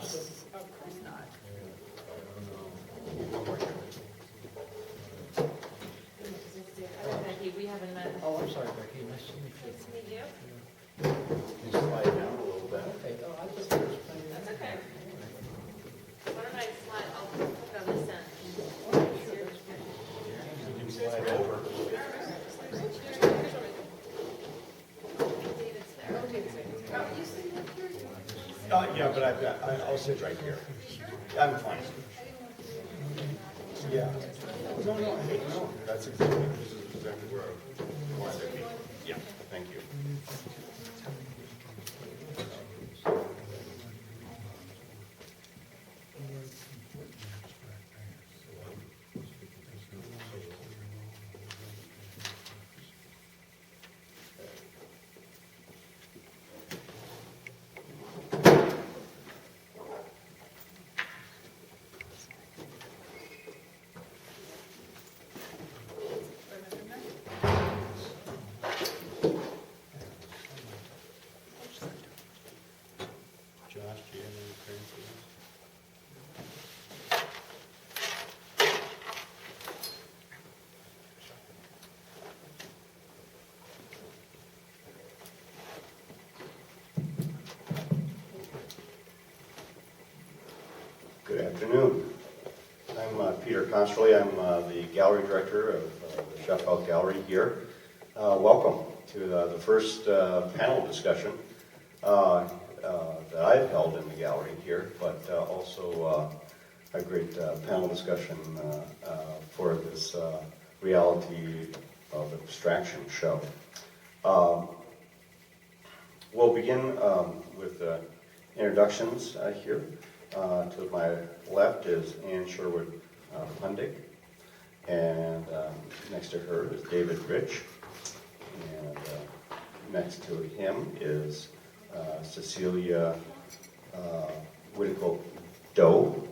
Of course not. Becky, we haven't met. Oh, I'm sorry, Becky, nice to meet you. Nice to meet you. Can you slide down a little bit? Okay, oh, I just finished playing. That's okay. Why don't I slide, I'll put it on this end. You can slide over. David's there. Oh, David's there. Oh, you sitting up here? Yeah, but I'll sit right here. I'm fine. Yeah. No, that's exactly, this is exactly where I wanted to be. Yeah, thank you. Josh, do you have any experience with this? Good afternoon. I'm Peter Consterly. I'm the gallery director of the Sheffield Gallery here. Welcome to the first panel discussion that I've held in the gallery here, but also a great panel discussion for this reality of abstraction show. We'll begin with introductions here. To my left is Anne Sherwood Pundig, and next to her is David Rich, and next to him is Cecilia Whittico Doe.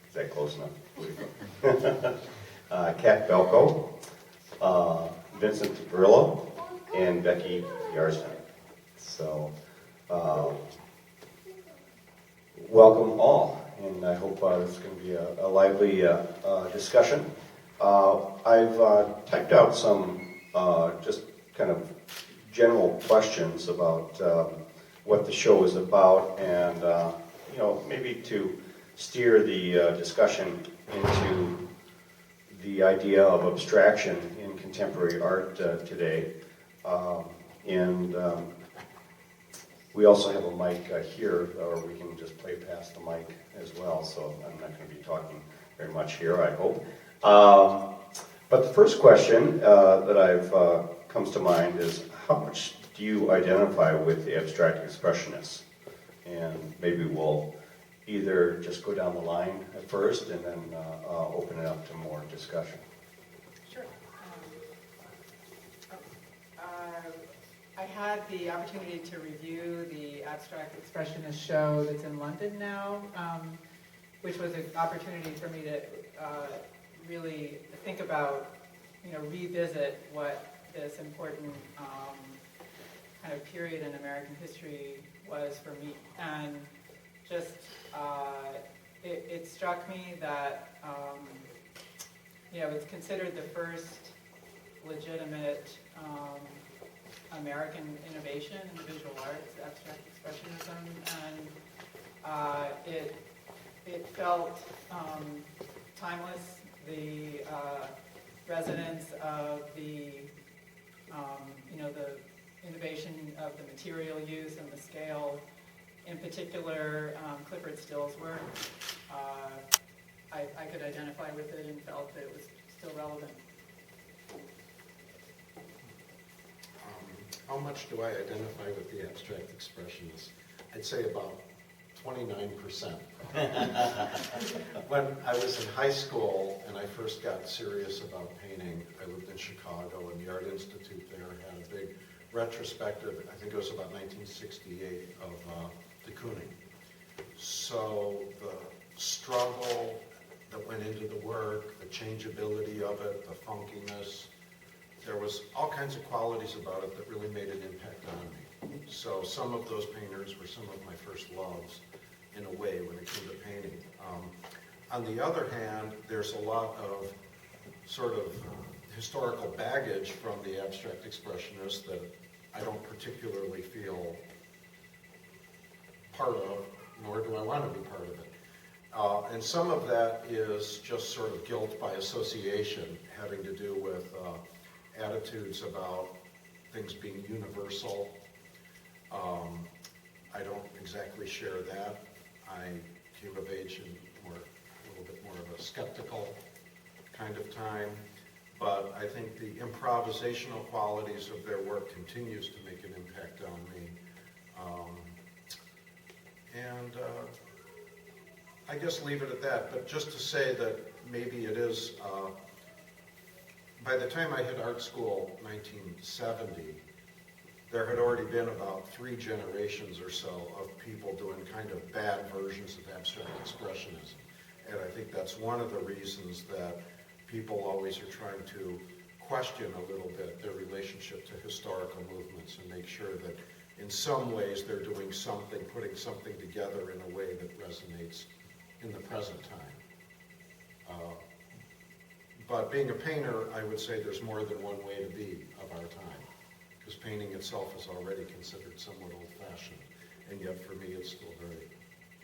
Is that close enough? Kat Belko, Vincent Brillo, and Becky Yarston. So, welcome all, and I hope this is going to be a lively discussion. I've typed out some just kind of general questions about what the show is about, and maybe to steer the discussion into the idea of abstraction in contemporary art today. We also have a mic here, or we can just play past the mic as well, so I'm not going to be talking very much here, I hope. But the first question that I've comes to mind is, how much do you identify with the abstract expressionists? And maybe we'll either just go down the line at first and then open it up to more discussion. Sure. I had the opportunity to review the Abstract Expressionist show that's in London now, which was an opportunity for me to really think about, revisit what this important kind of period in American history was for me. And just, it struck me that, it's considered the first legitimate American innovation in the visual arts, abstract expressionism, and it felt timeless. The resonance of the innovation of the material use and the scale, in particular Clifford Still's work, I could identify with it and felt that it was still relevant. How much do I identify with the abstract expressionists? I'd say about 29%. When I was in high school and I first got serious about painting, I lived in Chicago, and the Art Institute there had a big retrospective, I think it was about 1968, of de Kooning. So the struggle that went into the work, the changeability of it, the funkiness, there was all kinds of qualities about it that really made an impact on me. So some of those painters were some of my first loves. in a way when it came to painting. On the other hand, there's a lot of sort of historical baggage from the abstract expressionists that I don't particularly feel part of, nor do I want to be part of it. And some of that is just sort of guilt by association, having to do with attitudes about things being universal. I don't exactly share that. I came of age in a little bit more of a skeptical kind of time, but I think the improvisational qualities of their work continues to make an impact on me. I guess leave it at that, but just to say that maybe it is, by the time I hit art school, 1970, there had already been about 3 generations or so of people doing kind of bad versions of abstract expressionism. And I think that's one of the reasons that people always are trying to question a little bit their relationship to historical movements and make sure that in some ways they're doing something, putting something together in a way that resonates in the present time. But being a painter, I would say there's more than one way to be of our time, because painting itself is already considered somewhat old-fashioned, and yet for me it's still very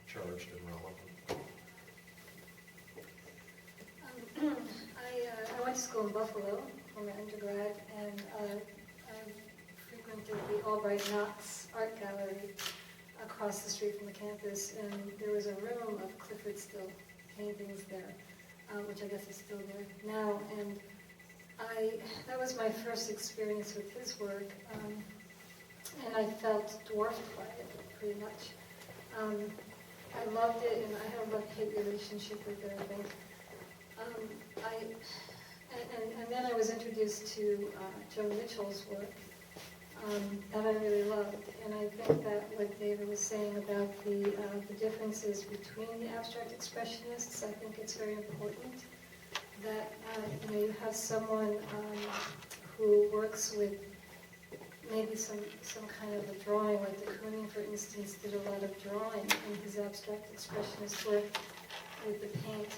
charged and relevant. I went to school in Buffalo for my undergrad, and I frequented the Albright Knox Art Gallery across the street from the campus, and there was a room of Clyfford Still paintings there, which I guess is still there now. And that was my first experience with his work, and I felt dwarfed by it pretty much. I loved it, and I had a love-hate relationship with it, I think. And then I was introduced to Joan Mitchell's work that I really loved. And I think that what David was saying about the differences between the abstract expressionists, I think it's very important that you have someone who works with maybe some kind of a drawing, like de Kooning, for instance, did a lot of drawing in his abstract expressionist work with the paint,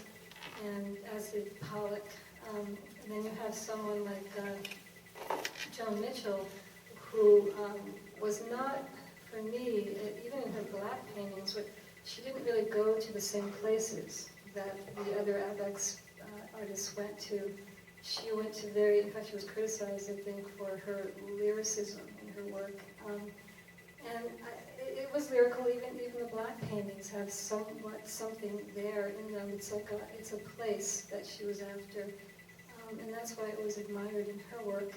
and as did Pollock. And then you have someone like Joan Mitchell, who was not, for me, even in her black paintings, she didn't really go to the same places that the other Avex artists went to. She went to in fact she was criticized, I think, for her lyricism in her work. And it was lyrical, even the black paintings have somewhat something there in them. It's a place that she was after. And that's why I always admired in her work.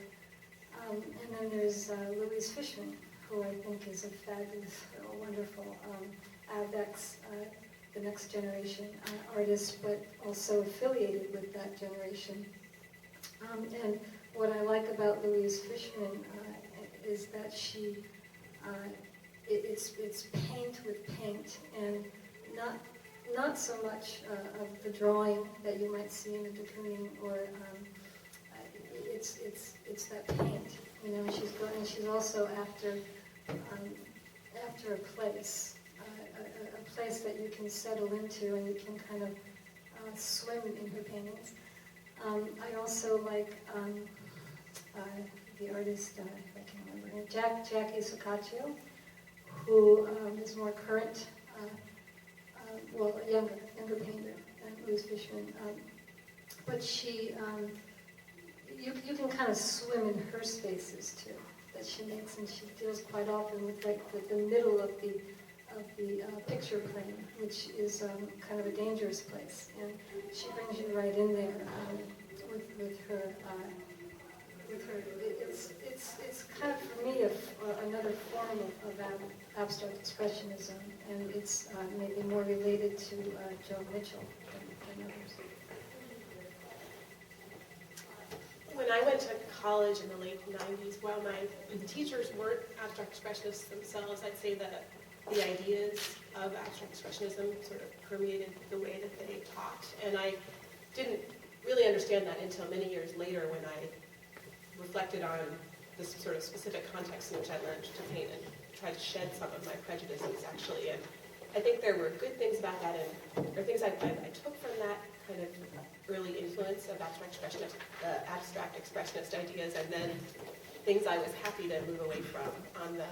And then there's Louise Fishman, who I think is a fabulous, wonderful Avex, the next generation artist, but also affiliated with that generation. And what I like about Louise Fishman is that she, it's paint with paint, and not so much of the drawing that you might see in a de Kooning, or it's that paint. She's also after a place. A place that you can settle into and you can kind of swim in her paintings. I also like the artist, if I can remember her name, Jackie Socaccio, who is more current, a younger painter than Louise Fishman. But she, you can kind of swim in her spaces too, that she makes, and she deals quite often with the middle of the picture frame, which is kind of a dangerous place, and she brings you right in there with her. It's kind of, for me, another form of abstract expressionism, and it's maybe more related to Joan Mitchell than others. When I went to college in the late 90s, while my teachers weren't abstract expressionists themselves, I'd say that the ideas of abstract expressionism sort of permeated the way that they taught. And I didn't really understand that until many years later, when I reflected on this sort of specific context in which I learned to paint and tried to shed some of my prejudices, actually. I think there were good things about that, and there are things I took from that kind of early influence of abstract expressionist ideas, and then things I was happy to move away from. On the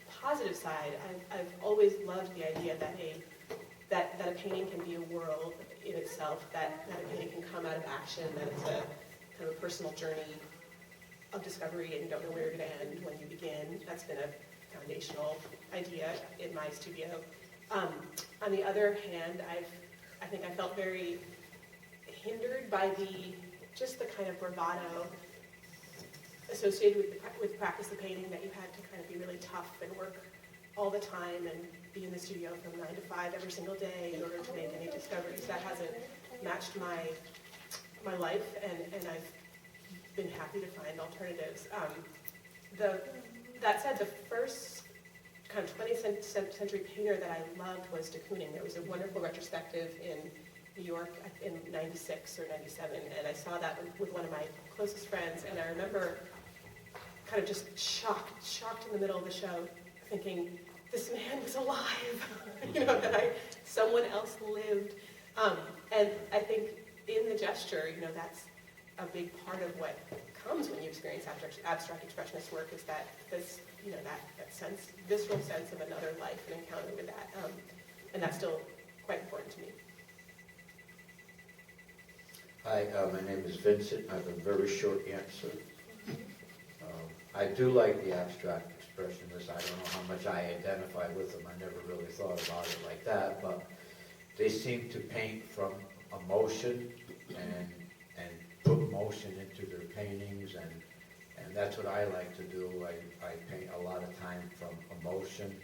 positive side, I've always loved the idea that a painting can be a world in itself, that a painting can come out of action, that it's a kind of a personal journey of discovery, and you don't know where you're going to end when you begin. That's been a foundational idea in my studio. On the other hand, I think I felt very hindered by just the kind of bravado associated with the practice of painting, that you had to kind of be really tough and work all the time and be in the studio from 9 to 5 every single day in order to make any discoveries. That hasn't matched my life, and I've been happy to find alternatives. That said, the first kind of 20th century painter that I loved was de Kooning. There was a wonderful retrospective in New York in 96 or 97, and I saw that with one of my closest friends, and I remember kind of just shocked in the middle of the show, thinking, this man was alive, that someone else lived. And I think in the gesture, that's a big part of what comes when you experience abstract expressionist work, is that this, that sense, visceral sense of another life and encounter with that. And that's still quite important to me. Hi, my name is Vincent. I have a very short answer. I do like the abstract expressionists. I don't know how much I identify with them. I never really thought about it like that, but they seem to paint from emotion and put motion into their paintings, and that's what I like to do. I paint a lot of time from emotion,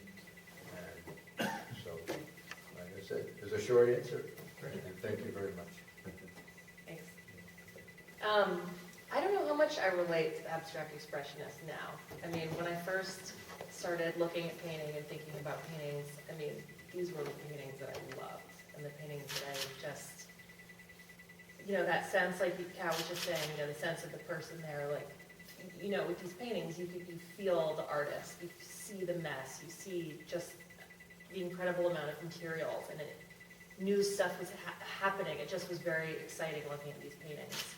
and so, like I said, there's a short answer, and thank you very much. Thanks. I don't know how much I relate to abstract expressionists now. I mean, when I first started looking at painting and thinking about paintings, I mean, these were the paintings that I loved, and the paintings that I just, that sense, like Kat was just saying, the sense of the person there, like, with these paintings, you feel the artist, you see the mess, you see just the incredible amount of materials, and new stuff was happening. It just was very exciting looking at these paintings.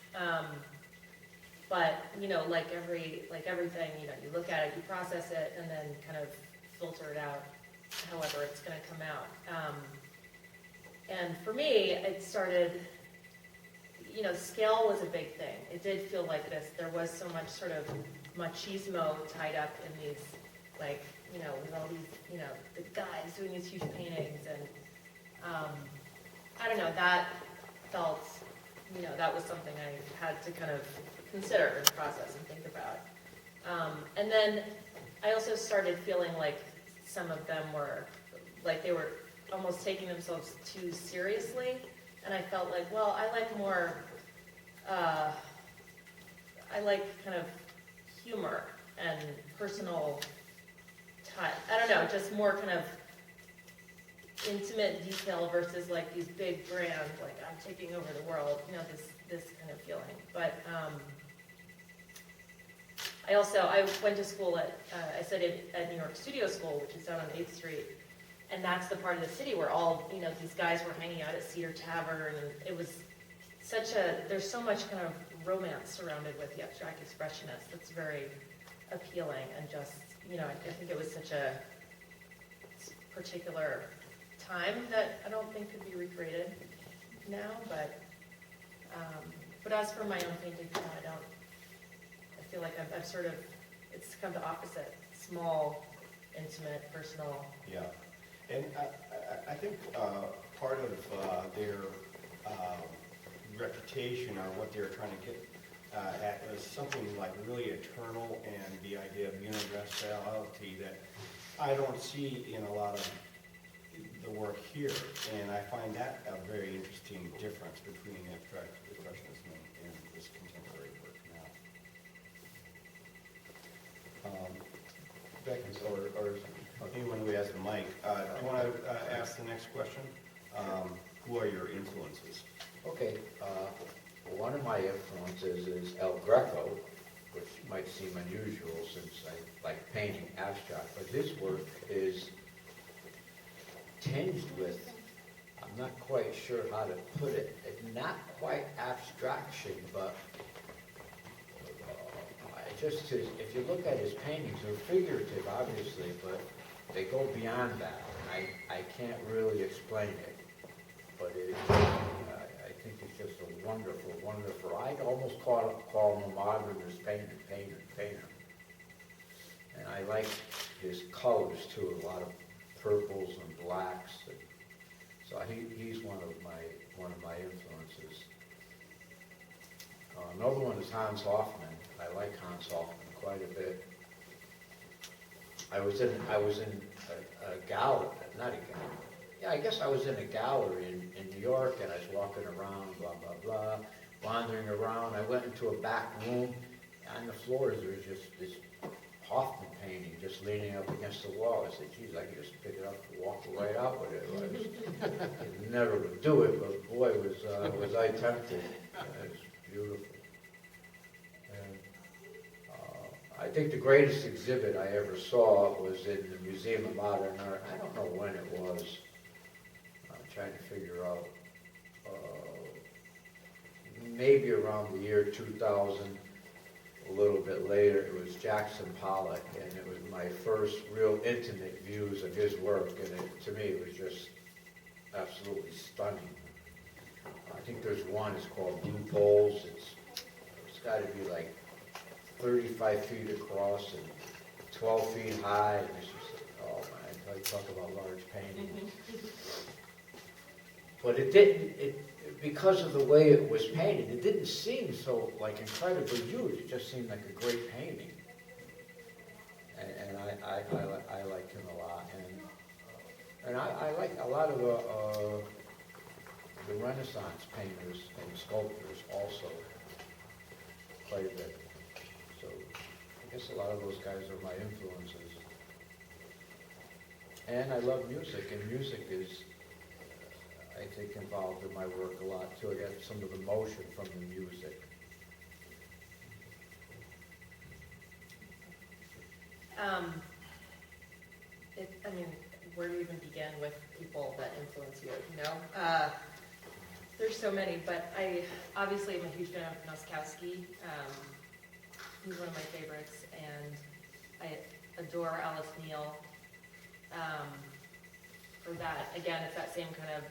But, like everything, you look at it, you process it, and then kind of filter it out however it's going to come out. And for me, it started, scale was a big thing. It did feel like this. There was so much sort of machismo tied up in these, with all these, the guys doing these huge paintings. And I don't know, that felt, that was something I had to kind of consider and process and think about. And then I also started feeling like some of them were, like they were almost taking themselves too seriously. And I felt like, well, I like more, I like kind of humor and personal touch. I don't know, just more kind of intimate detail versus like these big grand, like I'm taking over the world, this kind of feeling. But I went to school I studied at New York Studio School, which is down on 8th Street. And that's the part of the city where all, these guys were hanging out at Cedar Tavern, and it was there's so much kind of romance surrounded with the abstract expressionists that's very appealing, and just, I think it was such a particular time that I don't think could be recreated now, but as for my own painting, I feel like I've sort of, it's kind of the opposite, small, intimate, personal. Yeah. And I think part of their reputation, or what they're trying to get at, is something like really eternal, and the idea of universality that I don't see in a lot of the work here. And I find that a very interesting difference between abstract expressionism and this contemporary work now. Becky, or anyone who has the mic, do you want to ask the next question? Who are your influences? Okay, one of my influences is El Greco, which might seem unusual since I like painting abstract, but his work is tinged with, I'm not quite sure how to put it, not quite abstraction, but if you look at his paintings, they're figurative, obviously, but they go beyond that. I can't really explain it, but I think he's just a wonderful, wonderful. I'd almost call him a modernist painter. And I like his colors too, a lot of purples and blacks. So he's one of my influences. Another one is Hans Hofmann. I like Hans Hofmann quite a bit. I was in a gallery, not a gallery. Yeah, I guess I was in a gallery in New York, and I was walking around, blah, blah, blah, wandering around. I went into a back room. On the floors, there was just this Hoffman painting just leaning up against the wall. I said, geez, I could just pick it up and walk right out with it. I never would do it, but boy, was I tempted. It was beautiful. And I think the greatest exhibit I ever saw was in the Museum of Modern Art. I don't know when it was. I'm trying to figure out. Maybe around the year 2000. A little bit later, it was Jackson Pollock, and it was my first real intimate views of his work, and to me it was just absolutely stunning. I think there's one, it's called Blue Poles. It's got to be like 35 feet across and 12 feet high, and it's just, oh man, I talk about large painting. But it didn't, because of the way it was painted, it didn't seem so like incredibly huge. It just seemed like a great painting. And I liked him a lot. And I like a lot of the Renaissance painters and sculptors also quite a bit. So I guess a lot of those guys are my influences. And I love music, and music is, I think, involved in my work a lot too. I get some of the motion from the music. I mean, where do you even begin with people that influence you, you know? There's so many, but I obviously am a huge fan of Noskowski. He's one of my favorites, and I adore Alice Neal. For that, again, it's that same kind of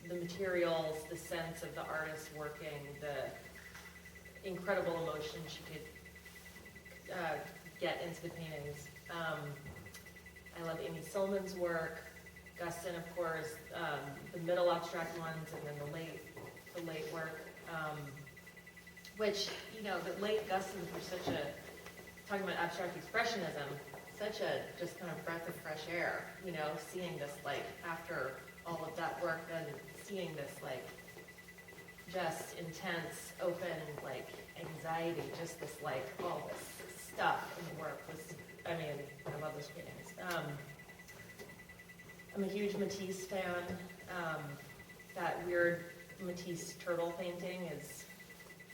the materials, the sense of the artist working, the incredible emotion she could get into the paintings. I love Amy Solman's work, Guston, of course, the middle abstract ones, and then the late work, which, you know, the late Guston were such a, talking about abstract expressionism, such a just kind of breath of fresh air, you know, seeing this, like, after all of that work, then seeing this, like, just intense, open, like, anxiety, just this, like, all this stuff in the work was, I mean, I love those paintings. I'm a huge Matisse fan. That weird Matisse turtle painting is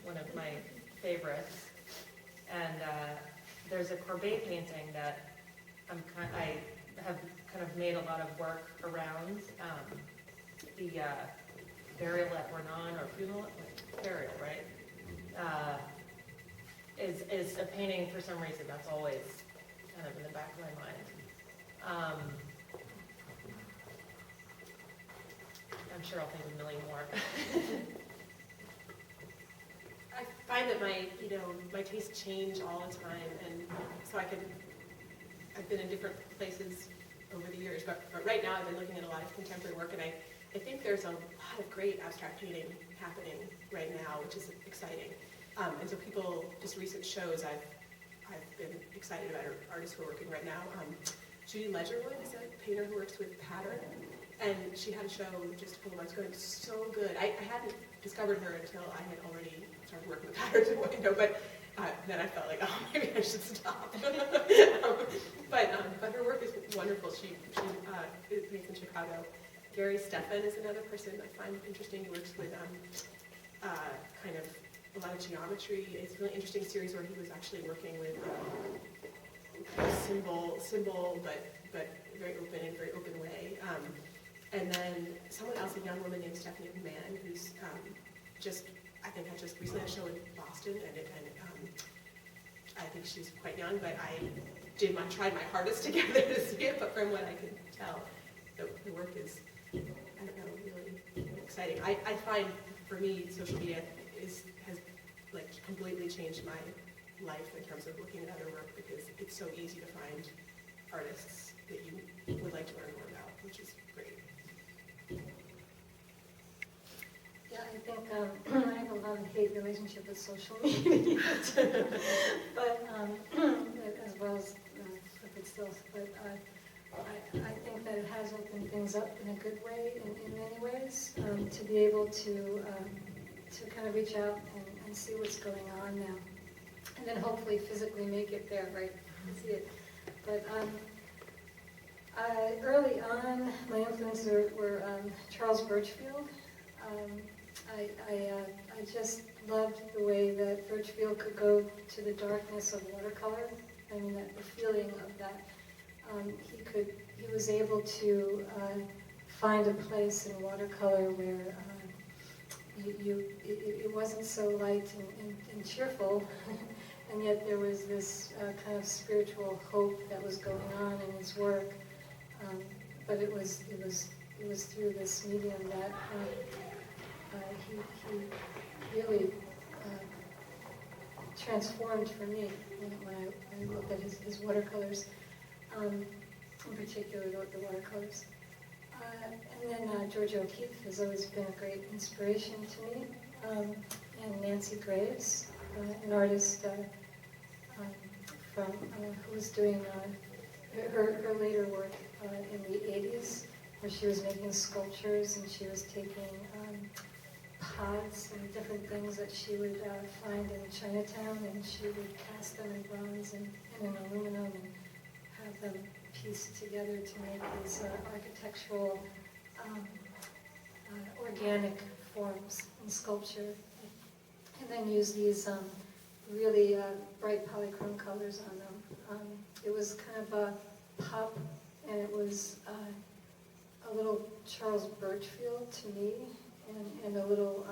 one of my favorites. And there's a Courbet painting that I have kind of made a lot of work around. The Burial at Renan, or Funeral, Burial, right? Is a painting for some reason that's always kind of in the back of my mind. I'm sure I'll think of a million more. I find that my tastes change all the time, and so I've been in different places over the years, but right now I've been looking at a lot of contemporary work, and I think there's a lot of great abstract painting happening right now, which is exciting. And so people, just recent shows, I've been excited about artists who are working right now. Judy Ledgerwood is a painter who works with pattern, and she had a show just a couple months ago. It's so good. I hadn't discovered her until I had already started working with patterns, but then I felt like, oh, maybe I should stop. But her work is wonderful. She is based in Chicago. Gary Stefan is another person I find interesting. He works with kind of a lot of geometry. It's a really interesting series where he was actually working with symbol, but very open way. And then someone else, a young woman named Stephanie McMahon, who's I think I just recently had a show in Boston, and I think she's quite young, but I tried my hardest to get there to see it, but from what I could tell, the work is, I don't know, really exciting. I find, for me, social media has like completely changed my life in terms of looking at other work, because it's so easy to find artists that you would like to learn more about, which is great. Yeah, I think I have a love-hate relationship with social media, but as well as liquid stills. But I think that it has opened things up in a good way in many ways, to be able to kind of reach out and see what's going on now, and then hopefully physically make it there, right, to see it. But early on, my influences were Charles Birchfield. I just loved the way that Birchfield could go to the darkness of watercolor. I mean, the feeling of that. He was able to find a place in watercolor where it wasn't so light and cheerful, and yet there was this kind of spiritual hope that was going on in his work. But it was through this medium that he really transformed for me when I looked at his watercolors, in particular the watercolors. And then Georgia O'Keeffe has always been a great inspiration to me, and Nancy Graves, an artist who was doing her later work in the 80s, where she was making sculptures and she was taking pots and different things that she would find in Chinatown, and she would cast them in bronze and in aluminum and have them pieced together to make these architectural organic forms in sculpture, and then use these really bright polychrome colors on them. It was kind of a pop, and it was a little Charles Birchfield to me, and a little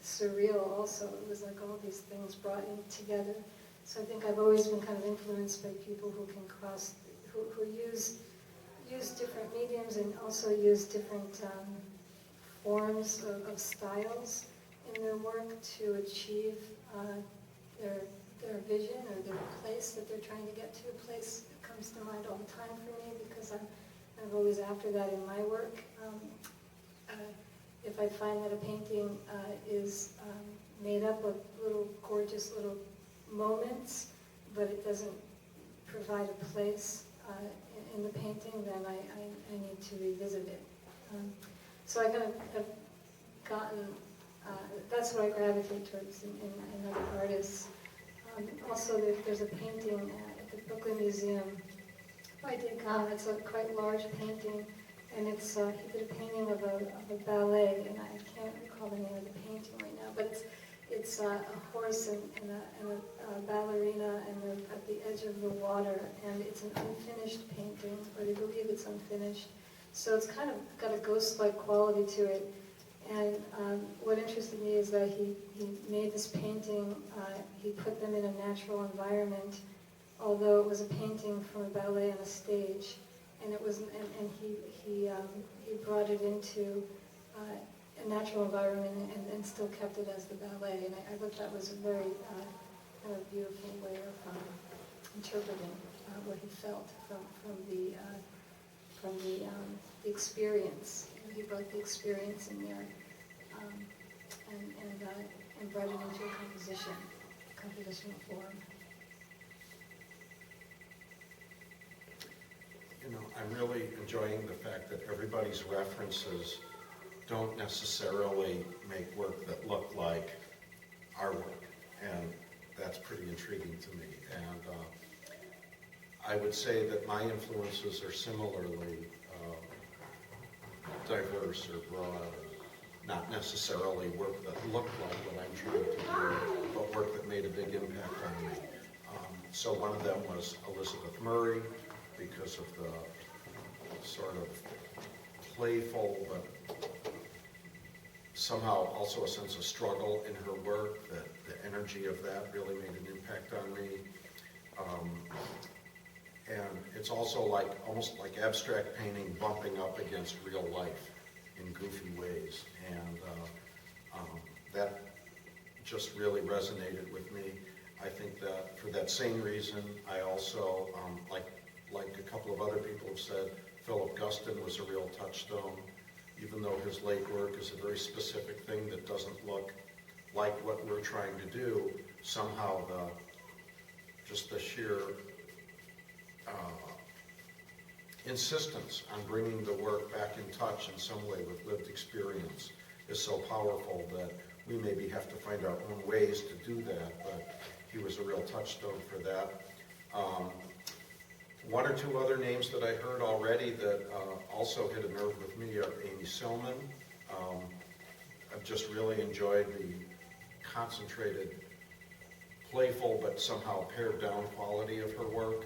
surreal also. It was like all these things brought in together. So I think I've always been kind of influenced by people who can who use different mediums and also use different forms of styles in their work to achieve their vision or their place that they're trying to get to. A place that comes to mind all the time for me, because I'm always after that in my work. If I find that a painting is made up of little gorgeous little moments, but it doesn't provide a place in the painting, then I need to revisit it. So I kind of have gotten, that's what I gravitate towards in other artists. Also, there's a painting at the Brooklyn Museum by Degas. It's a quite large painting, and it's he did a painting of a ballet, and I can't recall the name of the painting right now, but it's a horse and a ballerina, and they're at the edge of the water, and it's an unfinished painting, or they believe it's unfinished. So it's kind of got a ghost-like quality to it. And what interested me is that he made this painting, he put them in a natural environment, although it was a painting from a ballet on a stage, and it was, and he brought it into a natural environment and still kept it as the ballet. And I thought that was a very kind of beautiful way of interpreting what he felt from the experience. He brought the experience in there and brought it into a compositional form. You know, I'm really enjoying the fact that everybody's references don't necessarily make work that look like our work, and that's pretty intriguing to me. And I would say that my influences are similarly diverse or broad, not necessarily work that looked like what I'm trying to do, but work that made a big impact on me. So one of them was Elizabeth Murray, because of the sort of playful, but somehow also a sense of struggle in her work, that the energy of that really made an impact on me. And it's also like, almost like abstract painting bumping up against real life in goofy ways. And that just really resonated with me. I think that for that same reason, I also, like a couple of other people have said, Philip Guston was a real touchstone. Even though his late work is a very specific thing that doesn't look like what we're trying to do, somehow just the sheer insistence on bringing the work back in touch in some way with lived experience is so powerful that we maybe have to find our own ways to do that, but he was a real touchstone for that. One or two other names that I heard already that also hit a nerve with me are Amy Sillman. I've just really enjoyed the concentrated, playful, but somehow pared down quality of her work.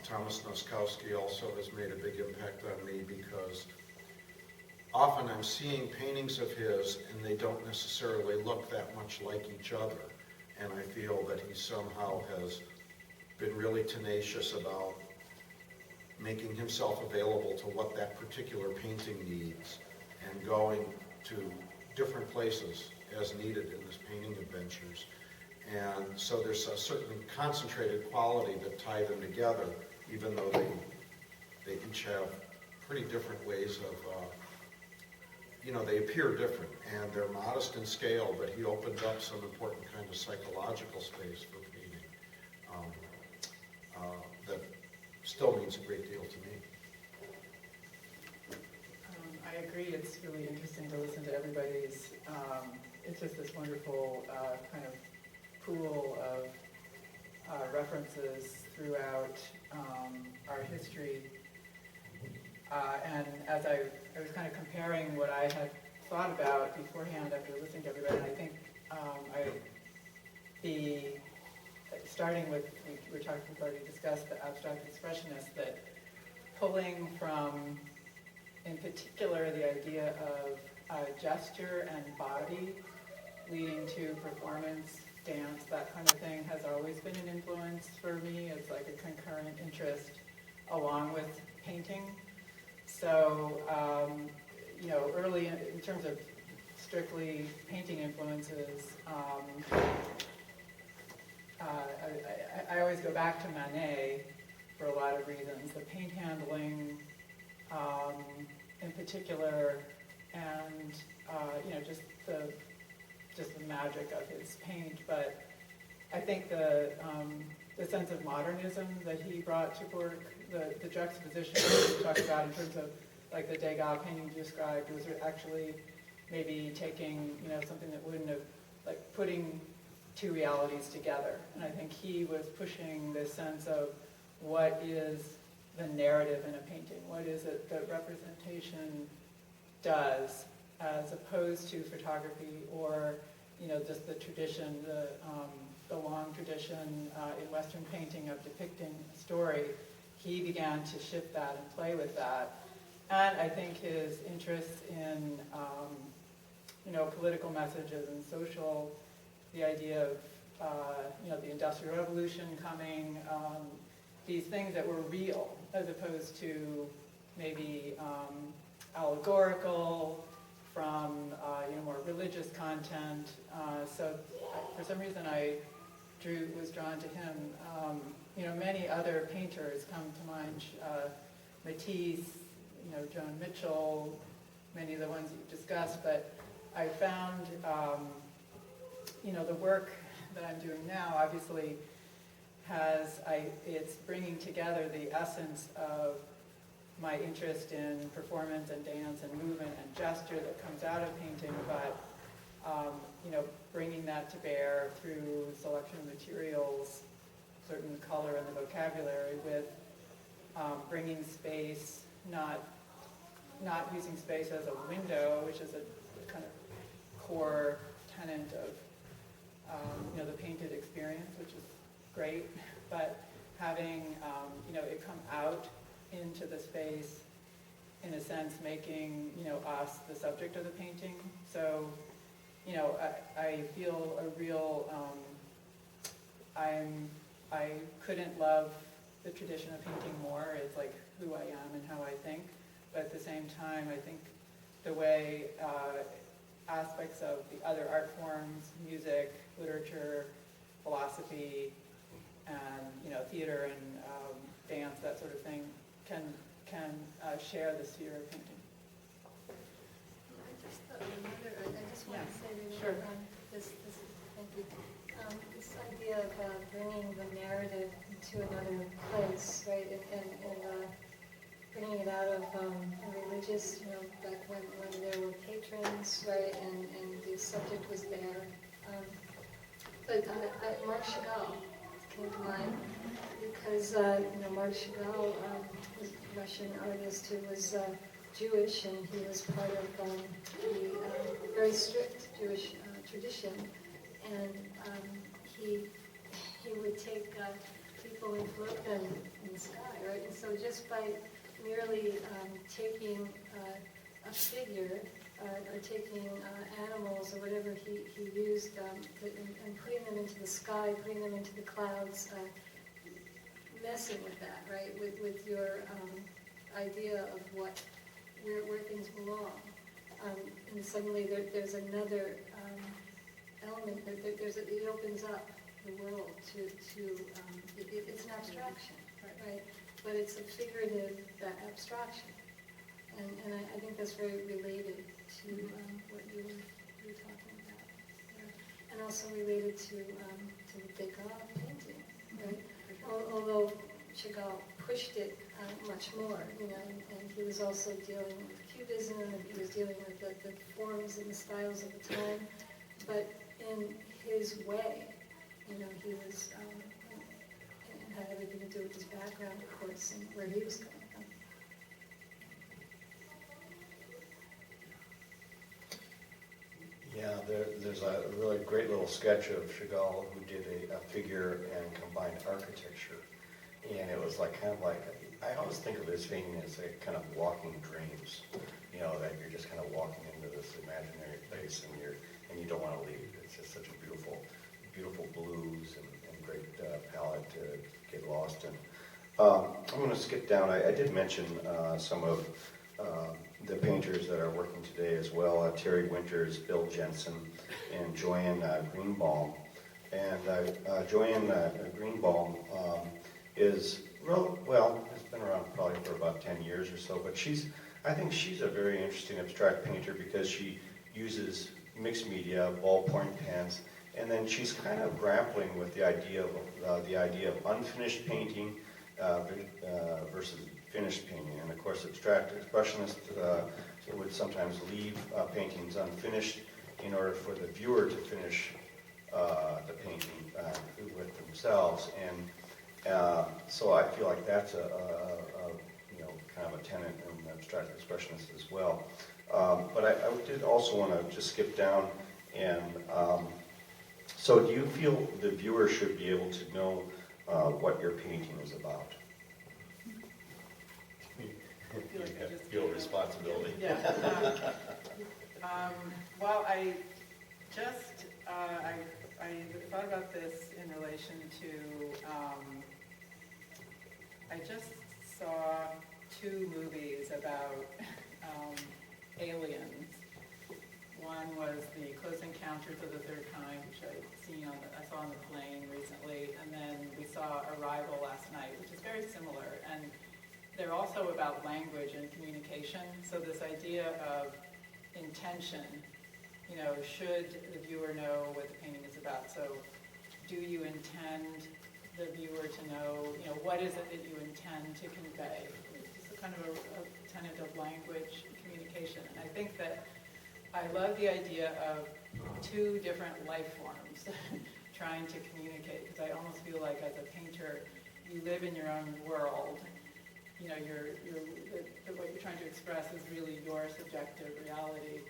Thomas Noskowski also has made a big impact on me because often I'm seeing paintings of his and they don't necessarily look that much like each other. And I feel that he somehow has been really tenacious about making himself available to what that particular painting needs and going to different places as needed in his painting adventures. And so there's a certain concentrated quality that tie them together, even though they each have pretty different ways of, they appear different, and they're modest in scale, but he opened up some important kind of psychological space for painting that still means a great deal to me. I agree, it's really interesting to listen to everybody's, it's just this wonderful kind of pool of references throughout our history. And as I was kind of comparing what I had thought about beforehand after listening to everybody, I think starting with, we've already discussed the abstract expressionists, that pulling from, in particular, the idea of gesture and body leading to performance, dance, that kind of thing has always been an influence for me. It's like a concurrent interest along with painting. So, early in terms of strictly painting influences, I always go back to Manet for a lot of reasons. The paint handling, in particular, and just the magic of his paint. But I think the sense of modernism that he brought to work, the juxtaposition that we talked about in terms of like the Degas painting you described, was actually maybe taking something that wouldn't have, like putting two realities together. And I think he was pushing this sense of what is the narrative in a painting, what is it that representation does, as opposed to photography or just the tradition, the long tradition in Western painting of depicting a story. He began to shift that and play with that. And I think his interest in political messages and social, the idea of the Industrial Revolution coming, these things that were real as opposed to maybe allegorical from more religious content. So for some reason I was drawn to him. Many other painters come to mind, Matisse, Joan Mitchell, many of the ones you've discussed, but I found the work that I'm doing now obviously it's bringing together the essence of my interest in performance and dance and movement and gesture that comes out of painting, but bringing that to bear through selection of materials, certain color in the vocabulary, with bringing space, not using space as a window, which is a kind of core tenet of the painted experience, which is great, but having it come out into the space in a sense, making, us the subject of the painting. So, I feel a real, I couldn't love the tradition of painting more. It's like who I am and how I think. But at the same time, I think the way aspects of the other art forms, music, literature, philosophy, and theater and dance, that sort of thing, can share the sphere of painting. I just thought I just want to say that Sure. thank you. This idea of bringing the narrative into another place, right, and bringing it out of religious, back when there were patrons, right, and the subject was there. But Marc Chagall came to mind because Marc Chagall was a Russian artist who was Jewish, and he was part of the very strict Jewish tradition, and he would take people and float them in the sky, right? And so just by merely taking a figure or taking animals or whatever he used and putting them into the sky, putting them into the clouds, messing with that, right? With your idea of where things belong. And suddenly there's another element, it opens up the world to it's an abstraction, right? But it's a figurative abstraction. And I think that's very related to what you were talking about. Yeah. And also related to the Degas painting, right? Although Chagall pushed it much more, and he was also dealing with Cubism, and he was dealing with the forms and the styles of the time, but in his way, he was, it had everything to do with his background, of course, and where he was coming from. Yeah, there's a really great little sketch of Chagall who did a figure and combined architecture. And it was I always think of his painting as a kind of walking dreams, that you're just kind of walking into this imaginary place and you don't want to leave. It's just such a beautiful blues and great palette to get lost in. I'm going to skip down. I did mention some of the painters that are working today as well, Terry Winters, Bill Jensen, and Joanne Greenbaum. And Joanne Greenbaum has been around probably for about 10 years or so, but I think she's a very interesting abstract painter because she uses mixed media, ballpoint pens, and then she's kind of grappling with the idea of unfinished painting versus finished painting. And of course, abstract expressionists would sometimes leave paintings unfinished in order for the viewer to finish the painting with themselves. And so I feel like that's a kind of a tenet in abstract expressionists as well. But I did also want to just skip down and so do you feel the viewer should be able to know what your painting is about? Feel responsibility. Yeah. Well, I just I thought about this in relation to I just saw 2 movies about aliens. One was the Close Encounters of the Third Kind, which I saw on the plane recently, and then we saw Arrival last night, which is very similar. And they're also about language and communication. So this idea of intention, should the viewer know what the painting is about? So do you intend the viewer to know, what is it that you intend to convey? It's kind of a tenet of language and communication. And I think that I love the idea of 2 different life forms trying to communicate, because I almost feel like as a painter, you live in your own world. What you're trying to express is really your subjective reality,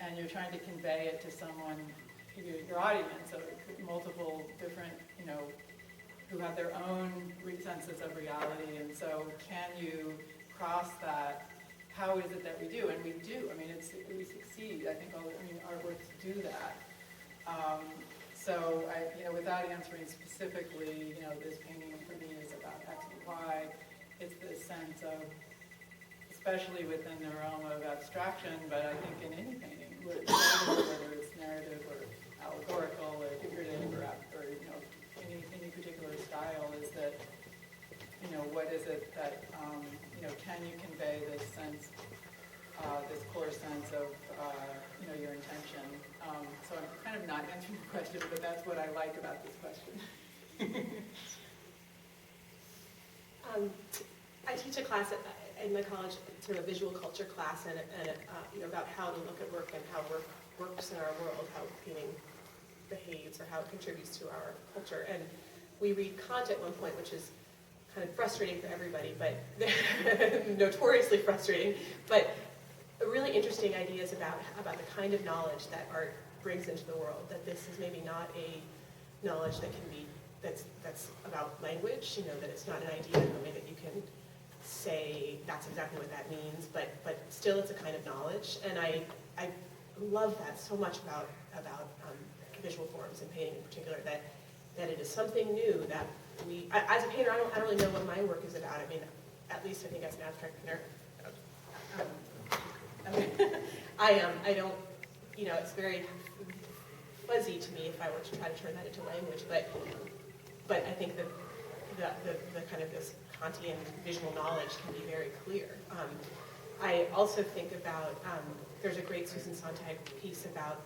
and you're trying to convey it to someone, your audience, so multiple different, who have their own senses of reality. And so can you cross that how is it that we do? And we do. I mean, we succeed. I think our works do that. So without answering specifically, this painting for me is about X and Y, it's this sense of, especially within the realm of abstraction, but I think in any painting, whether it's narrative or allegorical or figurative or any particular style, is that, what is it that, can you convey this sense, this core sense of, your intention? So I'm kind of not answering the question, but that's what I like about this question. I teach a class in my college, sort of a visual culture class, and about how to look at work and how work works in our world, how painting behaves or how it contributes to our culture. And we read Kant at one point, which is kind of frustrating for everybody, but notoriously frustrating, but really interesting ideas about the kind of knowledge that art brings into the world, that this is maybe not a knowledge that can be, that's about language, that it's not an idea in a way that you can say that's exactly what that means, but still it's a kind of knowledge. And I love that so much about visual forms and painting in particular, that it is something new that we, as a painter, I don't really know what my work is about. I mean, at least I think as an abstract painter, I don't, it's very fuzzy to me if I were to try to turn that into language, but I think the kind of this Kantian visual knowledge can be very clear. I also think about, there's a great Susan Sontag piece about,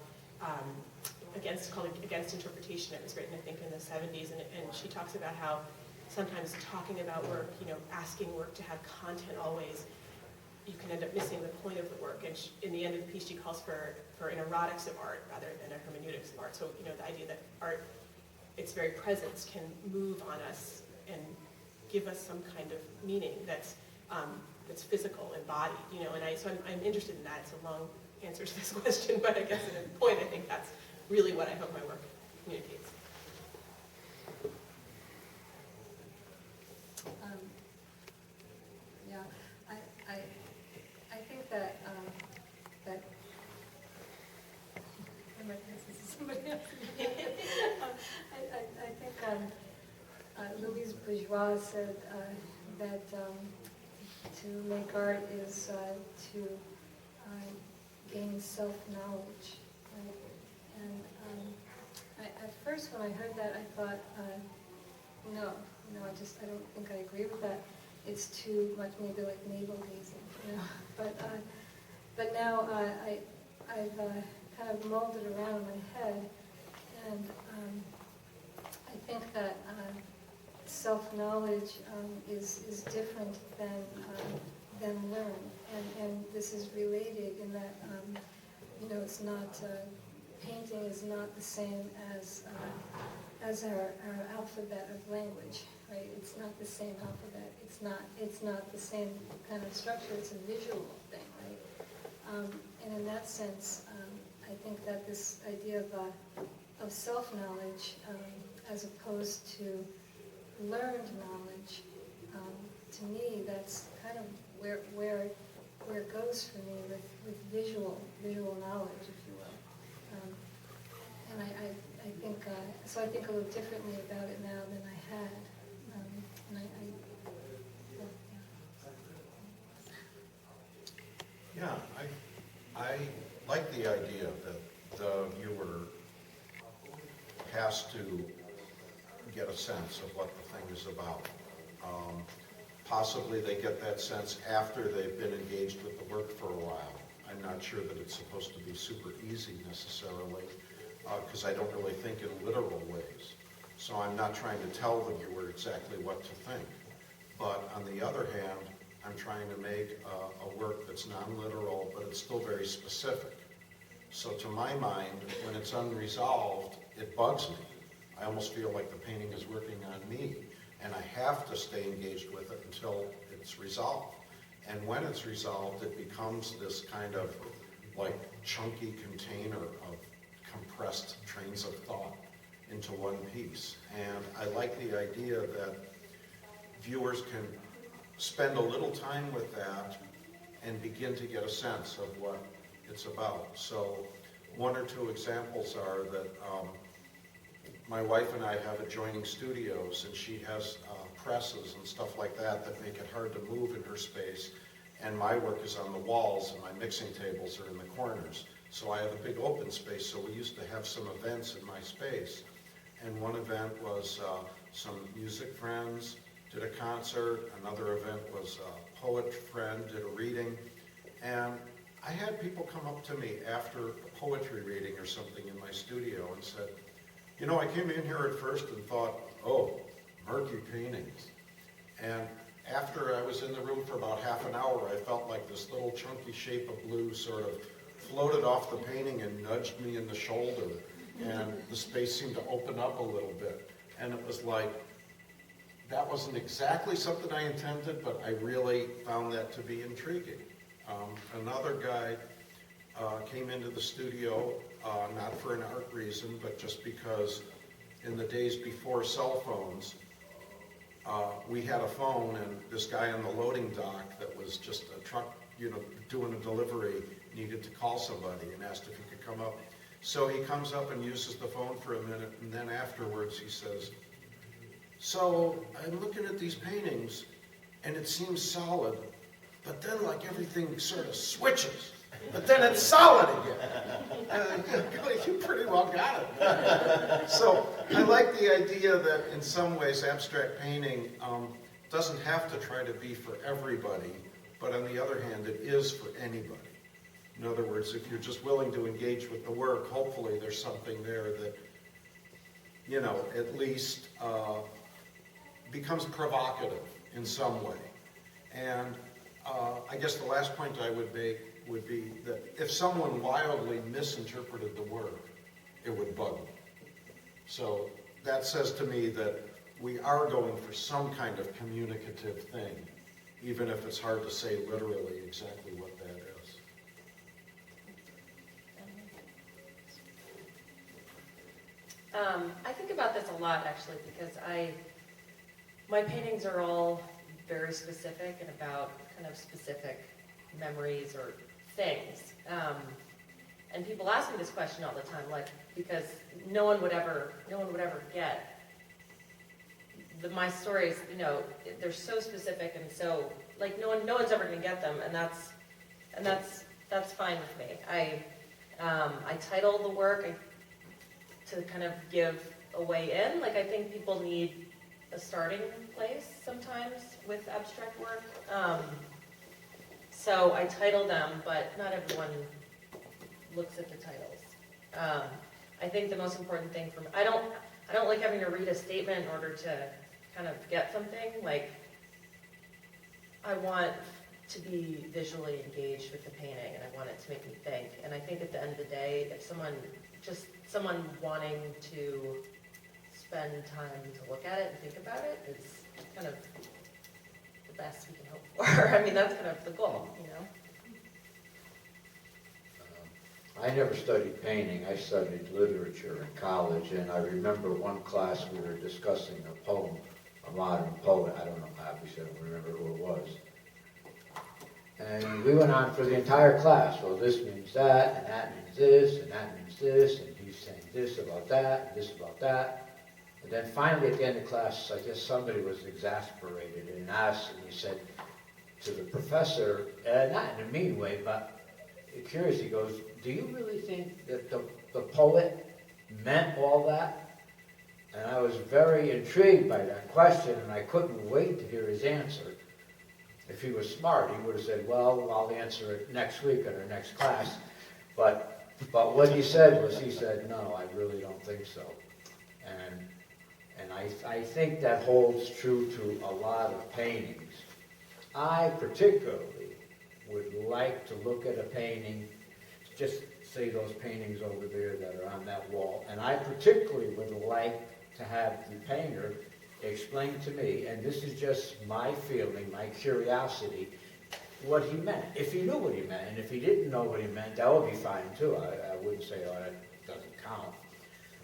called Against Interpretation. It was written, I think, in the 70s, and she talks about how sometimes talking about work, asking work to have content always, you can end up missing the point of the work. And in the end of the piece, she calls for an erotics of art rather than a hermeneutics of art. So, the idea that art, its very presence can move on us and give us some kind of meaning that's physical, embodied, so I'm interested in that. It's a long answer to this question, but I guess at a point, I think that's really what I hope my work communicates. Yeah, I think that I might pass this to somebody else. I think Louise Bourgeois said that to make art is to gain self-knowledge. Right? And at first when I heard that, I thought, no, I don't think I agree with that. It's too much maybe like navel-gazing, But now I've kind of mulled it around in my head, and I think that self-knowledge is different than learn, and this is related in that it's not painting is not the same as our alphabet of language, right? It's not the same alphabet. It's not the same kind of structure. It's a visual thing, right? And in that sense, I think that this idea of self-knowledge, as opposed to learned knowledge, to me, that's kind of where it goes for me with visual knowledge, if you will. And I think so. I think a little differently about it now than I had. And Yeah, I like the idea that the viewer has to get a sense of what the thing is about. Possibly they get that sense after they've been engaged with the work for a while. I'm not sure that it's supposed to be super easy necessarily, because I don't really think in literal ways. So I'm not trying to tell the viewer exactly what to think. But on the other hand, I'm trying to make a work that's non-literal, but it's still very specific. So to my mind, when it's unresolved, it bugs me. I almost feel like the painting is working on me, and I have to stay engaged with it until it's resolved. And when it's resolved, it becomes this kind of like chunky container of compressed trains of thought into one piece. And I like the idea that viewers can spend a little time with that and begin to get a sense of what it's about. So one or two examples are that my wife and I have adjoining studios, and she has presses and stuff like that that make it hard to move in her space. And my work is on the walls, and my mixing tables are in the corners. So I have a big open space, so we used to have some events in my space. And one event was some music friends did a concert. Another event was a poet friend did a reading. And I had people come up to me after a poetry reading or something in my studio and said, you know, I came in here at first and thought, oh, murky paintings. And after I was in the room for about half an hour, I felt like this little chunky shape of blue sort of floated off the painting and nudged me in the shoulder. And the space seemed to open up a little bit. And it was like, that wasn't exactly something I intended, but I really found that to be intriguing. Another guy came into the studio, not for an art reason, but just because in the days before cell phones, we had a phone, and this guy on the loading dock that was just a truck, you know, doing a delivery, needed to call somebody and asked if he could come up. So he comes up and uses the phone for a minute, and then afterwards he says, so I'm looking at these paintings, and it seems solid, but then like everything sort of switches, but then it's solid again. You pretty well got it. So I like the idea that in some ways abstract painting doesn't have to try to be for everybody, but on the other hand, it is for anybody. In other words, if you're just willing to engage with the work, hopefully there's something there that, you know, at least becomes provocative in some way. And I guess the last point I would make would be that if someone wildly misinterpreted the work, it would bug me. So that says to me that we are going for some kind of communicative thing, even if it's hard to say literally exactly what that is. I think about this a lot, actually, because my paintings are all very specific and about kind of specific memories or things. And people ask me this question all the time, like, because no one would ever get my stories. You know, they're so specific and so like no one's ever going to get them, and that's fine with me. I title the work to kind of give a way in. Like, I think people need a starting place sometimes with abstract work. So I title them, but not everyone looks at the titles. I think the most important thing for me, I don't like having to read a statement in order to kind of get something. Like, I want to be visually engaged with the painting, and I want it to make me think. And I think at the end of the day, if someone wanting to spend time to look at it and think about it is kind of the best we can hope for. I mean, that's kind of the goal, you know? I never studied painting. I studied literature in college, and I remember one class we were discussing a poem, a modern poet. I don't know, obviously I don't remember who it was. And we went on for the entire class. Well, this means that, and that means this, and that means this, and he's saying this about that, and this about that. And then finally at the end of class, I guess somebody was exasperated and asked, and he said to the professor, not in a mean way, but curious, he goes, do you really think that the poet meant all that? And I was very intrigued by that question, and I couldn't wait to hear his answer. If he was smart, he would have said, well, I'll answer it next week in our next class. But what he said was, he said, no, I really don't think so. And I think that holds true to a lot of paintings. I particularly would like to look at a painting, just say those paintings over there that are on that wall, and I particularly would like to have the painter explain to me, and this is just my feeling, my curiosity, what he meant. If he knew what he meant, and if he didn't know what he meant, that would be fine too. I wouldn't say, oh, that doesn't count.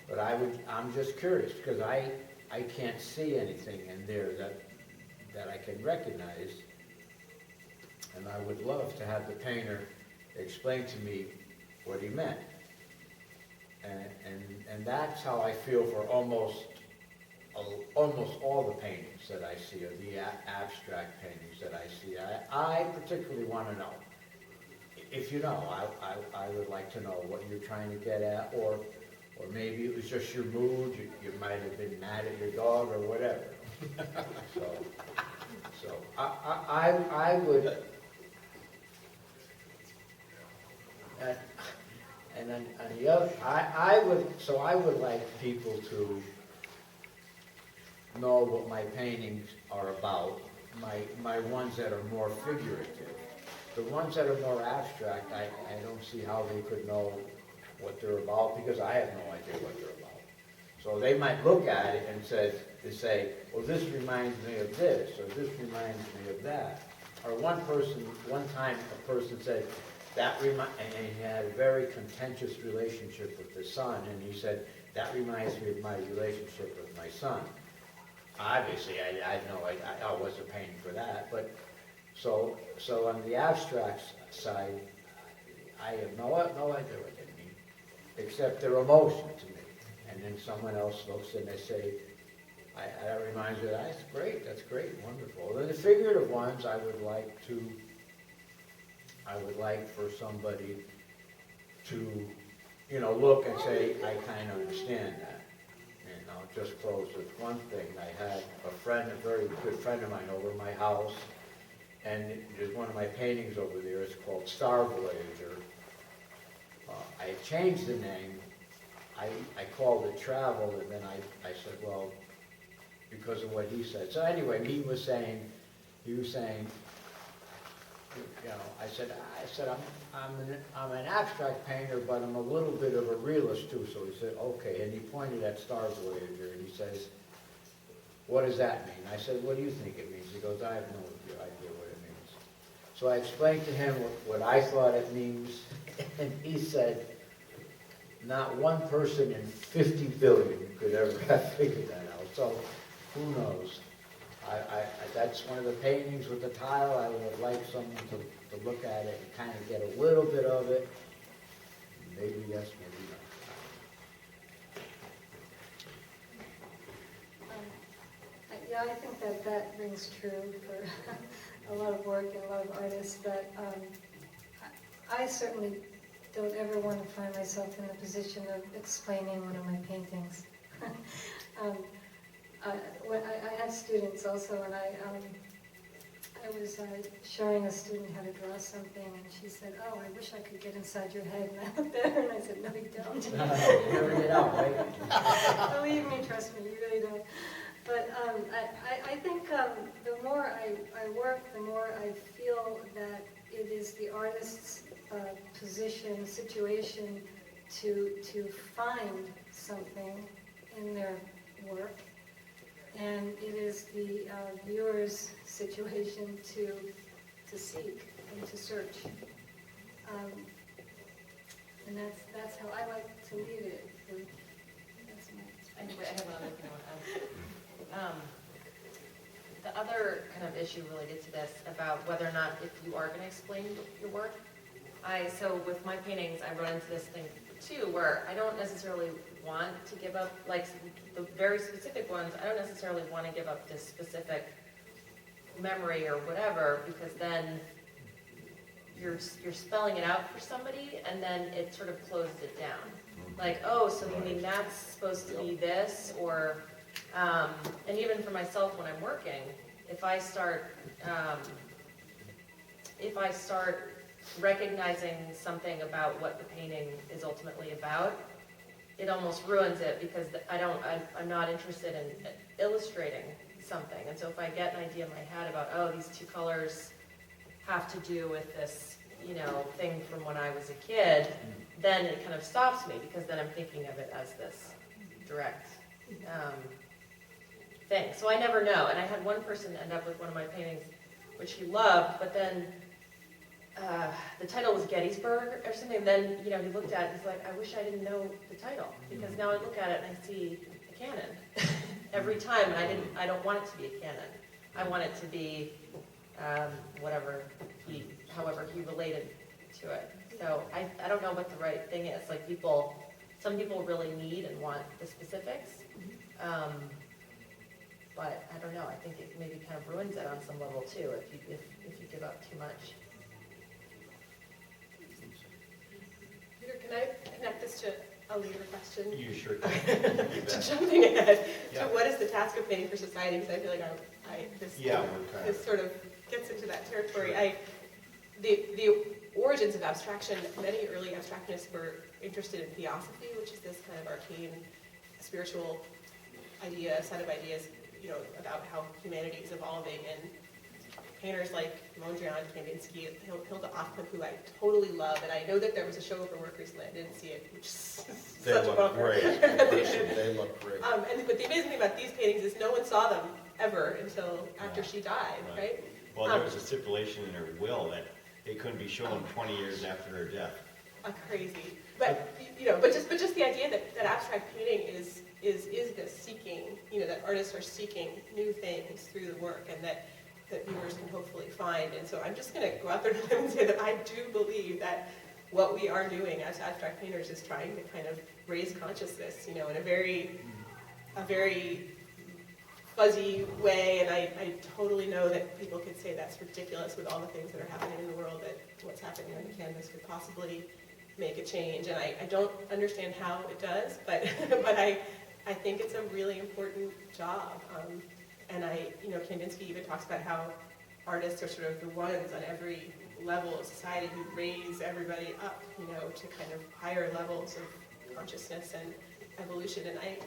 But I'm just curious, because I can't see anything in there that I can recognize. And I would love to have the painter explain to me what he meant. And that's how I feel for almost all the paintings that I see, or the abstract paintings that I see. I particularly want to know. If you know, I would like to know what you're trying to get at, or maybe it was just your mood, you might have been mad at your dog or whatever. So I would, and then on the other, I would like people to know what my paintings are about, my ones that are more figurative. The ones that are more abstract, I don't see how they could know what they're about, because I have no idea what they're about. So they might look at it and say, well, this reminds me of this, or this reminds me of that. Or one time a person said, and he had a very contentious relationship with his son, and he said, that reminds me of my relationship with my son. Obviously, I know I wasn't painting for that, but so on the abstract side, I have no idea what they mean, except they're emotional to me. And then someone else looks and they say, that reminds me, that's great, wonderful. Then the figurative ones, I would like for somebody to, look and say, I kind of understand that. And I'll just close with one thing. I had a very good friend of mine over at my house, and there's one of my paintings over there. It's called Star Voyager. I changed the name. I called it Travel, and then I said, well, because of what he said. So anyway, he was saying, I said, I'm an abstract painter, but I'm a little bit of a realist too. So he said, okay. And he pointed at Star Voyager, and he says, what does that mean? I said, what do you think it means? He goes, I have no idea what it means. So I explained to him what I thought it means, and he said, not one person in 50 billion could ever have figured that out. So who knows? That's one of the paintings with the tile. I would have liked someone to look at it and kind of get a little bit of it. Maybe yes, maybe no. Yeah, I think that rings true for a lot of work and a lot of artists, that I certainly don't ever want to find myself in the position of explaining one of my paintings. I had students also, and I was showing a student how to draw something, and she said, oh, I wish I could get inside your head. And I looked at her and I said, no, you don't. You never get out, right? Believe me, trust me, you really don't. But I think the more I work, the more I feel that it is the artist's situation to find something in their work, and it is the viewer's situation to seek and to search. And that's how I like to lead it. That's my I have another thing I want to add. The other kind of issue related to this about whether or not if you are going to explain your work, so with my paintings, I run into this thing too, where I don't necessarily want to give up, like the very specific ones, I don't necessarily want to give up this specific memory or whatever, because then you're spelling it out for somebody, and then it sort of closes it down. Like, oh, so you mean that's supposed to be this, or, and even for myself when I'm working, if I start recognizing something about what the painting is ultimately about, it almost ruins it, because I'm not interested in illustrating something. And so if I get an idea in my head about, oh, these two colors have to do with this, thing from when I was a kid, then it kind of stops me, because then I'm thinking of it as this direct thing. So I never know. And I had one person end up with one of my paintings, which he loved, but then the title was Gettysburg or something, and then, he looked at it and he's like, I wish I didn't know the title, because now I look at it and I see a cannon every time, and I don't want it to be a cannon. I want it to be whatever however he related to it. So I don't know what the right thing is. Like some people really need and want the specifics. But I don't know, I think it maybe kind of ruins it on some level too, if you give up too much. Peter, can I connect this to a later question? You sure can. To jumping ahead Yeah. to what is the task of painting for society? Because I feel like Yeah. this sort of gets into that territory. The origins of abstraction, many early abstractionists were interested in theosophy, which is this kind of arcane spiritual set of ideas, about how humanity is evolving, and painters like Mondrian, Kandinsky, Hilda Hoffman, who I totally love, and I know that there was a show of her work recently, I didn't see it, which is They such a look bummer. great. They look great. But the amazing thing about these paintings is no one saw them ever until after she died, right? Well, there was a stipulation in her will that they couldn't be shown 20 years after her death. Crazy. But just the idea that abstract painting is this seeking, that artists are seeking new things through the work, and that viewers can hopefully find. And so I'm just going to go out there and say that I do believe that what we are doing as abstract painters is trying to kind of raise consciousness, in a very fuzzy way. And I totally know that people could say that's ridiculous with all the things that are happening in the world, that what's happening on the canvas could possibly make a change. And I don't understand how it does, but I think it's a really important job. And Kandinsky even talks about how artists are sort of the ones on every level of society who raise everybody up, to kind of higher levels of consciousness and evolution. And I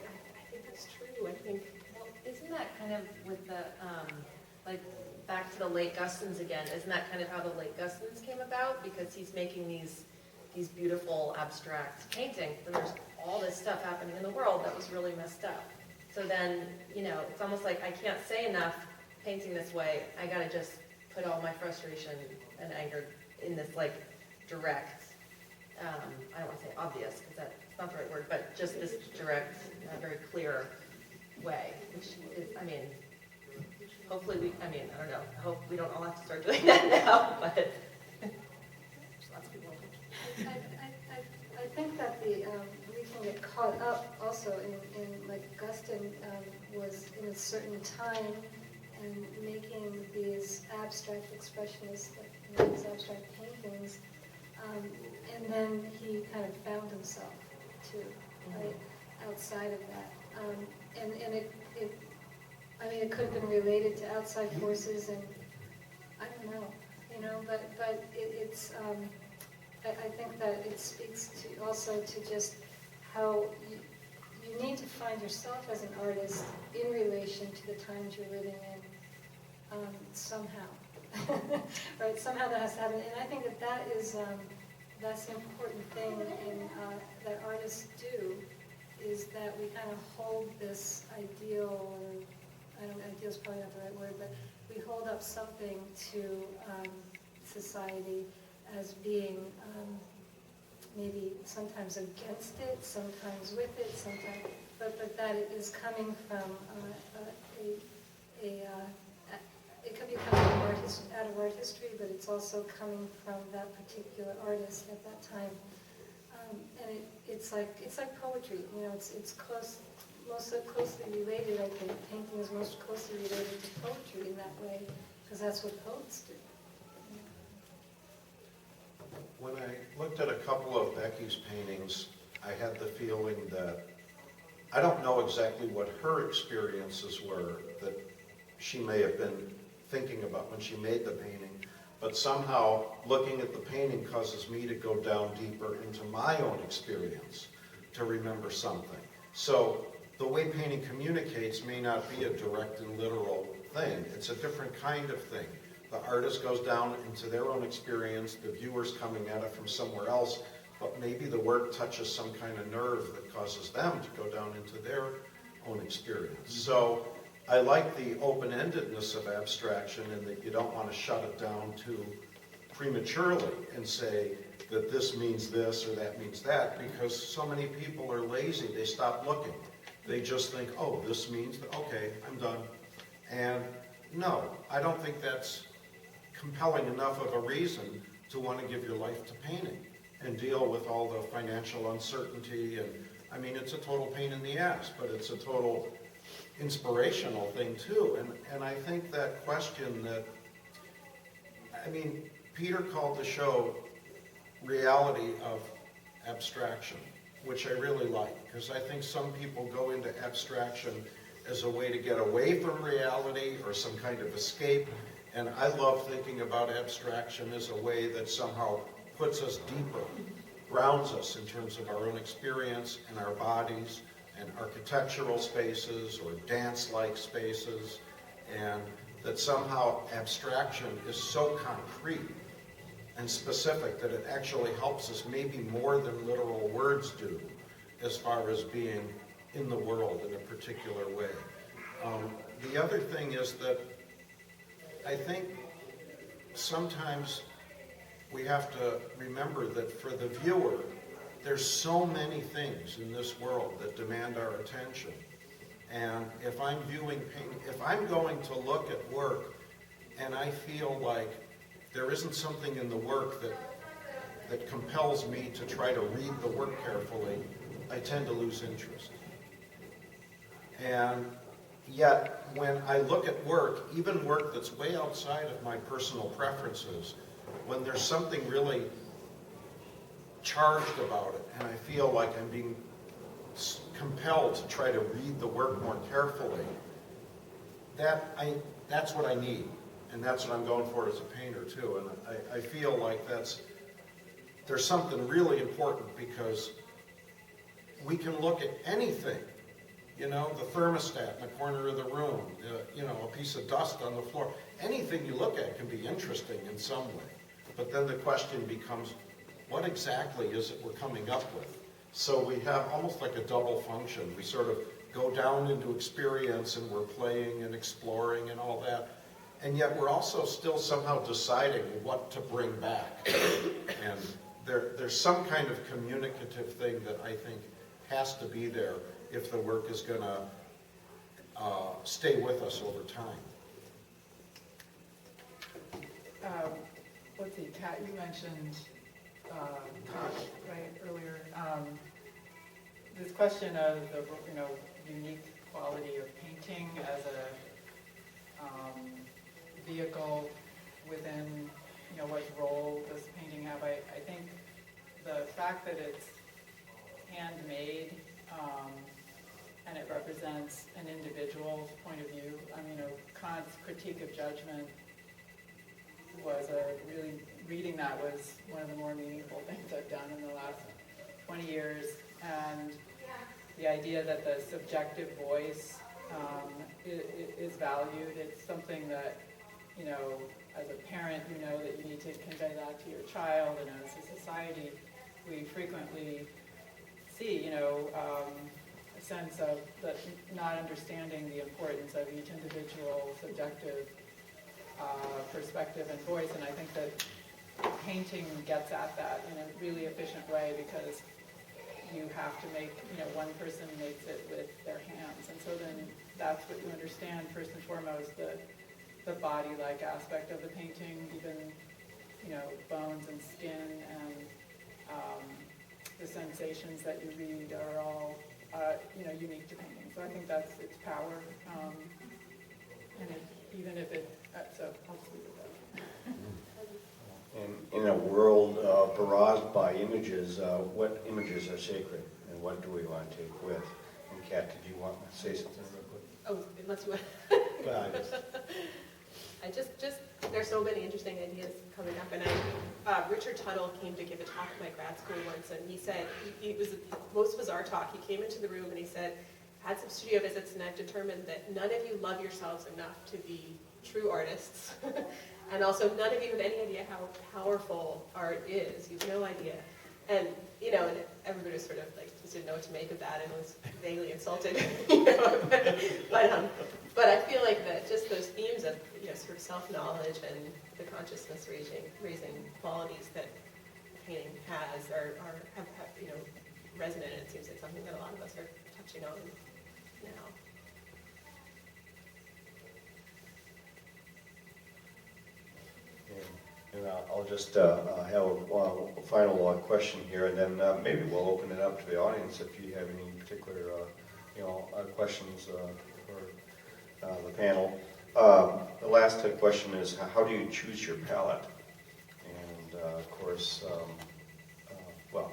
think that's true. I think. Well, isn't that kind of with the, back to the late Gustins again, isn't that kind of how the late Gustins came about? Because he's making these beautiful abstract paintings, and there's all this stuff happening in the world that was really messed up. So then, it's almost like I can't say enough painting this way. I gotta just put all my frustration and anger in this direct, I don't want to say obvious, because that's not the right word, but just this direct, very clear way, which is, hopefully I don't know, I hope we don't all have to start doing that now, but Lots of people. I think that we can get caught up also in like Gustin was in a certain time and making these abstract expressionists, these abstract paintings, and then he kind of found himself too, right, outside of that. And it could have been related to outside forces, and I don't know, but it's. I think that it speaks to also to just how you need to find yourself as an artist in relation to the times you're living in, somehow, right? Somehow that has to happen, and I think that is that's the important thing that artists do, is that we kind of hold this ideal, or I don't know, ideal is probably not the right word, but we hold up something to society as being maybe sometimes against it, sometimes with it, sometimes, but that it is coming from it could be coming from out of art history, but it's also coming from that particular artist at that time, and it's like poetry, it's close, most closely related. I think painting is most closely related to poetry in that way, because that's what poets do. When I looked at a couple of Becky's paintings, I had the feeling that I don't know exactly what her experiences were that she may have been thinking about when she made the painting, but somehow looking at the painting causes me to go down deeper into my own experience to remember something. So the way painting communicates may not be a direct and literal thing. It's a different kind of thing. The artist goes down into their own experience, the viewer's coming at it from somewhere else, but maybe the work touches some kind of nerve that causes them to go down into their own experience. So I like the open-endedness of abstraction, in that you don't want to shut it down too prematurely and say that this means this or that means that, because so many people are lazy. They stop looking. They just think, oh, this means that, okay, I'm done. And no, I don't think that's compelling enough of a reason to want to give your life to painting and deal with all the financial uncertainty. And I mean, it's a total pain in the ass, but it's a total inspirational thing too. And I think that question that, I mean, Peter called the show Reality of Abstraction, which I really like, because I think some people go into abstraction as a way to get away from reality or some kind of escape. And I love thinking about abstraction as a way that somehow puts us deeper, grounds us in terms of our own experience and our bodies and architectural spaces or dance-like spaces, and that somehow abstraction is so concrete and specific that it actually helps us maybe more than literal words do as far as being in the world in a particular way. The other thing is that I think sometimes we have to remember that for the viewer, there's so many things in this world that demand our attention. And if I'm viewing painting, if I'm going to look at work and I feel like there isn't something in the work that compels me to try to read the work carefully, I tend to lose interest. And yet, when I look at work, even work that's way outside of my personal preferences, when there's something really charged about it, and I feel like I'm being compelled to try to read the work more carefully, that's what I need. And that's what I'm going for as a painter too. And I feel like there's something really important, because we can look at anything, you know, the thermostat in the corner of the room, you know, a piece of dust on the floor. Anything you look at can be interesting in some way. But then the question becomes, what exactly is it we're coming up with? So we have almost like a double function. We sort of go down into experience and we're playing and exploring and all that. And yet we're also still somehow deciding what to bring back. And there's some kind of communicative thing that I think has to be there if the work is going to stay with us over time. Let's see, Kat, you mentioned touch, right, earlier. This question of the, you know, unique quality of painting as a vehicle within, you know, what role does painting have? I think the fact that it's handmade and it represents an individual's point of view. I mean, you know, Kant's Critique of Judgment was reading that was one of the more meaningful things I've done in the last 20 years. And the idea that the subjective voice is valued. It's something that, you know, as a parent, you know that you need to convey that to your child, and as a society, we frequently see, you know, a sense of not understanding the importance of each individual subjective perspective and voice, and I think that painting gets at that in a really efficient way, because you have to make, you know, one person makes it with their hands, and so then that's what you understand first and foremost, the body-like aspect of the painting, even, you know, bones and skin and the sensations that you read are all, you know, unique to painting. So I think that's its power, and even if it, so I'll just leave it there. In a world barraged by images, what images are sacred, and what do we want to take with? And Kat, did you want to say something real quick? Oh, unless you want. Well, I just, there's so many interesting ideas coming up, and Richard Tuttle came to give a talk at my grad school once, and he said, it was the most bizarre talk. He came into the room and he said, had some studio visits, and I've determined that none of you love yourselves enough to be true artists, and also none of you have any idea how powerful art is. You have no idea. And, you know, and everybody was sort of like, just didn't know what to make of that and was vaguely insulted, you know, but I feel like that just those themes of, you know, sort of self-knowledge and the consciousness raising qualities that painting has have, you know, resonant, and it seems like something that a lot of us are touching on now. And I'll just have a final question here, and then maybe we'll open it up to the audience if you have any particular, questions for the panel. The last question is, how do you choose your palette? And of course, well,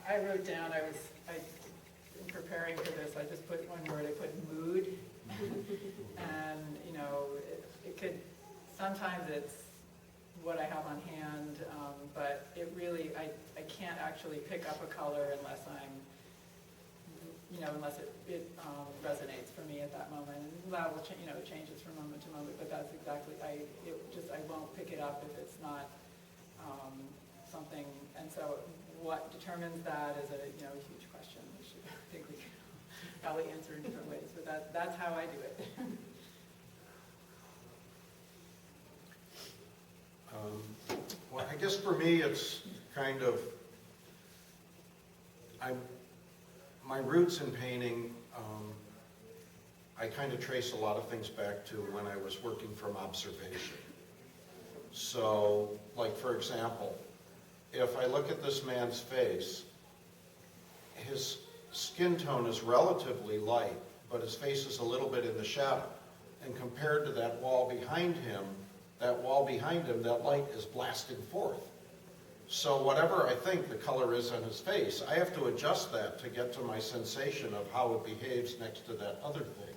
I wrote down, in preparing for this, I just put one word, I put mood. And, it could, sometimes it's what I have on hand, but it really, I can't actually pick up a color unless unless it resonates for me at that moment. And that will, it changes from moment to moment, but that's exactly, I won't pick it up if it's not something, and so what determines that is a huge question, which I think we can probably answer in different ways, but that's how I do it. Well, I guess for me, it's kind of, my roots in painting, I kind of trace a lot of things back to when I was working from observation. So, like for example, if I look at this man's face, his skin tone is relatively light, but his face is a little bit in the shadow. And compared to that wall behind him, that light is blasting forth. So whatever I think the color is on his face, I have to adjust that to get to my sensation of how it behaves next to that other thing,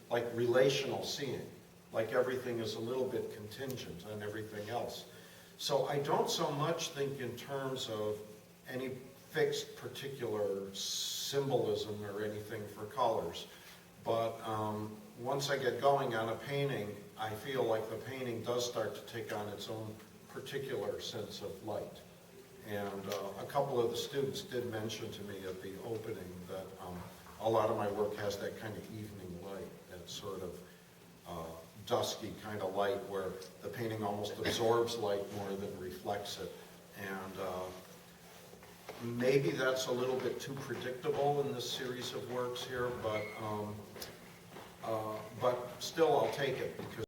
like relational seeing, like everything is a little bit contingent on everything else. So I don't so much think in terms of any fixed particular symbolism or anything for colors, but once I get going on a painting, I feel like the painting does start to take on its own particular sense of light. And a couple of the students did mention to me at the opening that a lot of my work has that kind of evening light, that sort of dusky kind of light where the painting almost absorbs light more than reflects it. And maybe that's a little bit too predictable in this series of works here, but still I'll take it because